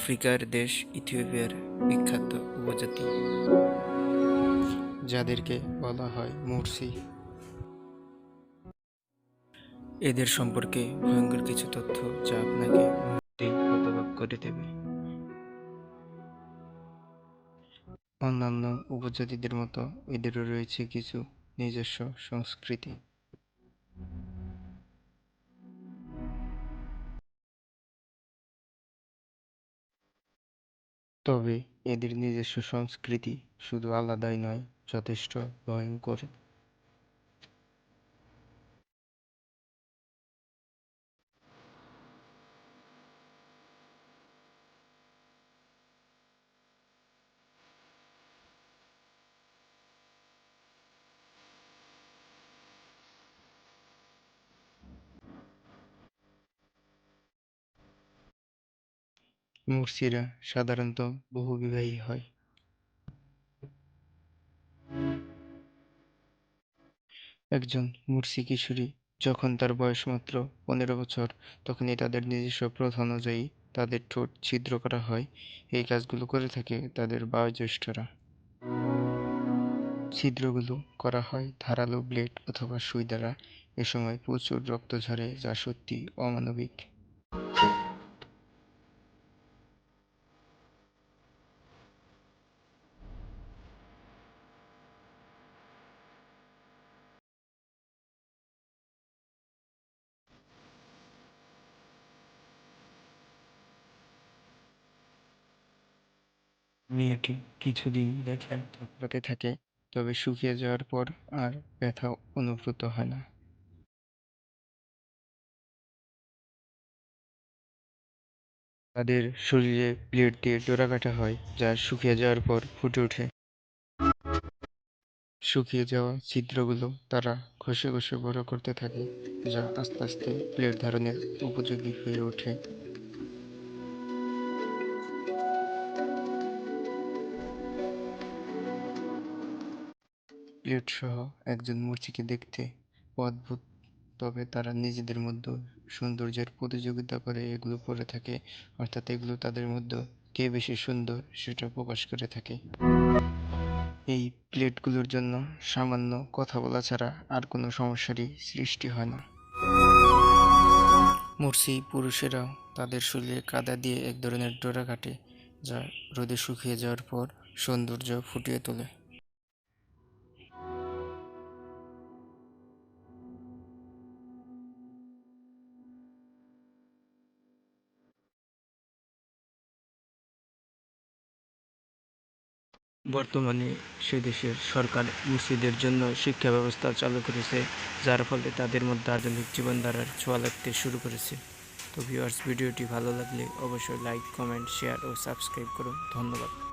আফ্রিকার দেশ ইথিওপিয়ার বিখ্যাত উপজাতি, যাদেরকে বলা হয় মুরসি। এদের সম্পর্কে ভয়ঙ্কর কিছু তথ্য যা আপনাকে মুহূর্তেই হতবাক করে দেবে। অন্যান্য উপজাতিদের মতো এদেরও রয়েছে কিছু নিজস্ব সংস্কৃতি। তবে এদের নিজস্ব সংস্কৃতি শুধু আলাদাই নয়, যথেষ্ট ভয়ঙ্কর। মুরসিরা সাধারণত বহুবিবাহী হয়। একজন মুরসি কিশোরী যখন তার বয়স মাত্র 15 বছর, তখনই তাদের নিজস্ব প্রথা অনুযায়ী তাদের ঠোঁট ছিদ্র করা হয়। এই কাজগুলো করে থাকে তাদের বয়োজ্যেষ্ঠরা। ছিদ্রগুলো করা হয় ধারালো ব্লেড অথবা সুই দ্বারা। এ সময় প্রচুর রক্ত ঝরে, যা সত্যি অমানবিক। মেয়েটি কিছুদিন ব্যথা থাকতে থাকে, তবে শুকিয়ে যাওয়ার পর আর ব্যথা অনুভূত হয় না। তাদের শরীরে ব্লেড দিয়ে ডোরা কাটা হয়, যা শুকিয়ে যাওয়ার পর ফুটে ওঠে। শুকিয়ে যাওয়া ছিদ্রগুলো তারা ঘষে ঘষে বড় করতে থাকে, যা আস্তে আস্তে প্লেট ধারণের উপযোগী হয়ে ওঠে। প্লেট সহ একজন মূর্তিকে দেখতে অদ্ভুত, তবে তারা নিজেদের মধ্যে সৌন্দর্যের প্রতিযোগিতা করে এগুলো পরে থাকে, অর্থাৎ এগুলো তাদের মধ্যে কে বেশি সুন্দর সেটা প্রকাশ করে থাকে। এই প্লেটগুলোর জন্য সামান্য কথা বলা ছাড়া আর কোনো সমস্যারই সৃষ্টি হয় না। মুরসি পুরুষেরাও তাদের শরীরে কাদা দিয়ে এক ধরনের ডোরা কাটে, যা রোদে শুকিয়ে যাওয়ার পর সৌন্দর্য ফুটিয়ে তোলে। বর্তমানে সে দেশের সরকার মুসলিমদের জন্য শিক্ষা ব্যবস্থা চালু করেছে, যার ফলে তাদের মধ্যে আধুনিক জীবনধারার ছোঁয়া লাগতে শুরু করেছে। তো ভিউয়ার্স, ভিডিওটি ভালো লাগলে অবশ্যই লাইক, কমেন্ট, শেয়ার ও সাবস্ক্রাইব করুন। ধন্যবাদ।